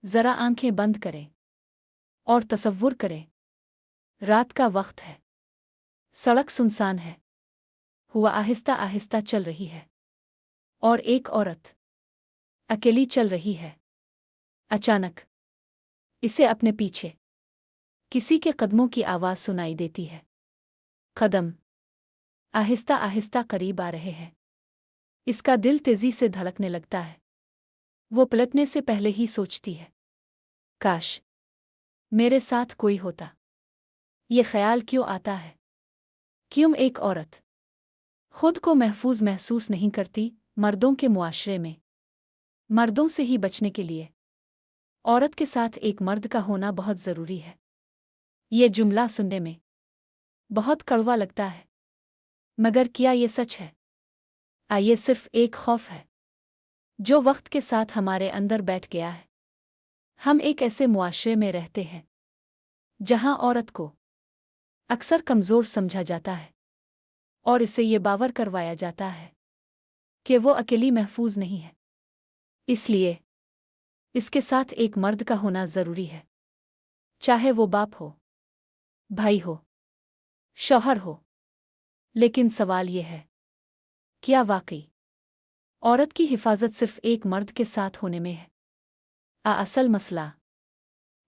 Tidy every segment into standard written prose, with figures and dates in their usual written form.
ज़रा आंखें बंद करें और तसव्वुर करें, रात का वक्त है, सड़क सुनसान है, हुआ आहिस्ता आहिस्ता चल रही है और एक औरत अकेली चल रही है। अचानक इसे अपने पीछे किसी के कदमों की आवाज़ सुनाई देती है। कदम आहिस्ता आहिस्ता करीब आ रहे हैं। इसका दिल तेजी से धड़कने लगता है। वो पलटने से पहले ही सोचती है, काश मेरे साथ कोई होता। ये ख्याल क्यों आता है? क्यों एक औरत खुद को महफूज महसूस नहीं करती? मर्दों के मुआशरे में मर्दों से ही बचने के लिए औरत के साथ एक मर्द का होना बहुत ज़रूरी है। ये जुमला सुनने में बहुत कड़वा लगता है, मगर क्या ये सच है? ये सिर्फ एक खौफ है जो वक्त के साथ हमारे अंदर बैठ गया है। हम एक ऐसे मुआशरे में रहते हैं जहां औरत को अक्सर कमज़ोर समझा जाता है और इसे ये बावर करवाया जाता है कि वो अकेली महफूज नहीं है। इसलिए इसके साथ एक मर्द का होना ज़रूरी है, चाहे वो बाप हो, भाई हो, शौहर हो। लेकिन सवाल ये है, क्या वाकई औरत की हिफाजत सिर्फ एक मर्द के साथ होने में है? असल मसला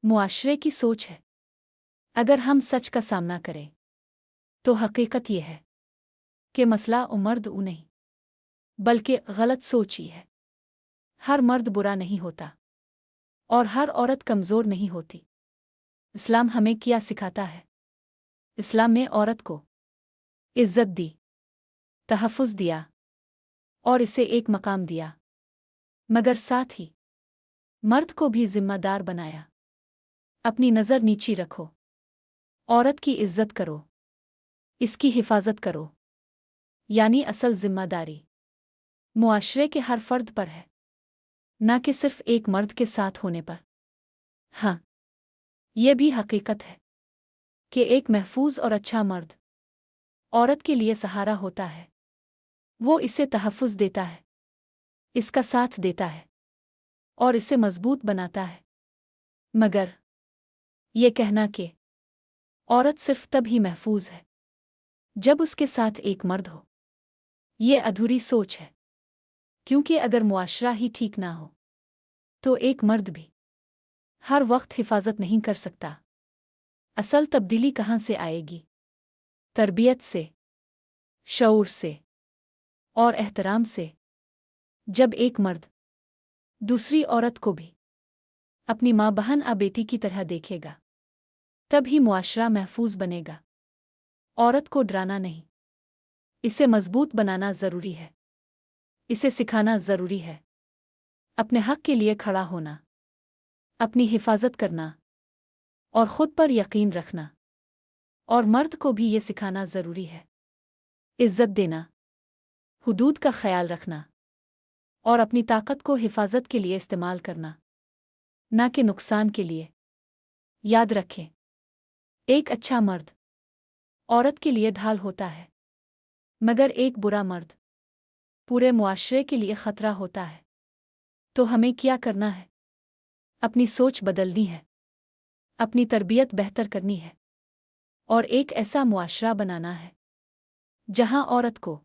मुआशरे की सोच है। अगर हम सच का सामना करें तो हकीकत यह है कि मसला मर्द नहीं, बल्कि गलत सोच ही है। हर मर्द बुरा नहीं होता और हर औरत कमज़ोर नहीं होती। इस्लाम हमें क्या सिखाता है? इस्लाम ने औरत को इज़्ज़त दी, तहफ़्फ़ुज़ दिया और इसे एक मकाम दिया, मगर साथ ही मर्द को भी ज़िम्मेदार बनाया। अपनी नज़र नीची रखो, औरत की इज़्ज़त करो, इसकी हिफाजत करो। यानी असल ज़िम्मेदारी मुआशरे के हर फ़र्द पर है, न कि सिर्फ एक मर्द के साथ होने पर। हाँ, ये भी हकीकत है कि एक महफूज और अच्छा मर्द औरत के लिए सहारा होता है। वो इसे तहफ़्फ़ुज़ देता है, इसका साथ देता है और इसे मज़बूत बनाता है। मगर ये कहना कि औरत सिर्फ तब ही महफूज है जब उसके साथ एक मर्द हो, ये अधूरी सोच है। क्योंकि अगर मुआशरा ही ठीक ना हो तो एक मर्द भी हर वक्त हिफाजत नहीं कर सकता। असल तब्दीली कहाँ से आएगी? तरबियत से, शऊर से और एहतराम से। जब एक मर्द दूसरी औरत को भी अपनी माँ, बहन या बेटी की तरह देखेगा, तब ही मुआशरा महफूज बनेगा। औरत को डराना नहीं, इसे मजबूत बनाना ज़रूरी है। इसे सिखाना ज़रूरी है अपने हक के लिए खड़ा होना, अपनी हिफाजत करना और खुद पर यकीन रखना। और मर्द को भी ये सिखाना ज़रूरी है इज़्ज़त देना, हुदूद का ख्याल रखना और अपनी ताकत को हिफाजत के लिए इस्तेमाल करना, ना कि नुकसान के लिए। याद रखें, एक अच्छा मर्द औरत के लिए ढाल होता है, मगर एक बुरा मर्द पूरे मुआशरे के लिए ख़तरा होता है। तो हमें क्या करना है? अपनी सोच बदलनी है, अपनी तरबियत बेहतर करनी है और एक ऐसा मुआशरा बनाना है जहां औरत को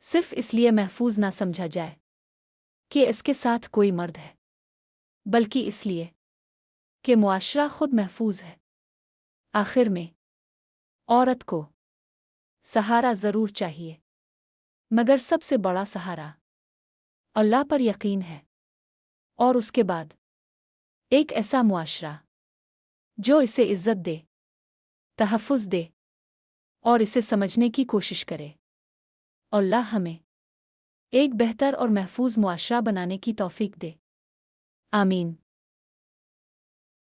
सिर्फ इसलिए महफूज ना समझा जाए कि इसके साथ कोई मर्द है, बल्कि इसलिए कि मुआशरा खुद महफूज है। आखिर में औरत को सहारा ज़रूर चाहिए, मगर सबसे बड़ा सहारा अल्लाह पर यकीन है। और उसके बाद एक ऐसा मुआशरा जो इसे इज़्ज़त दे, तहफ़्फ़ुज़ दे और इसे समझने की कोशिश करे। अल्लाह हमें एक बेहतर और महफूज मुआशरा बनाने की तौफ़ीक दे। आमीन।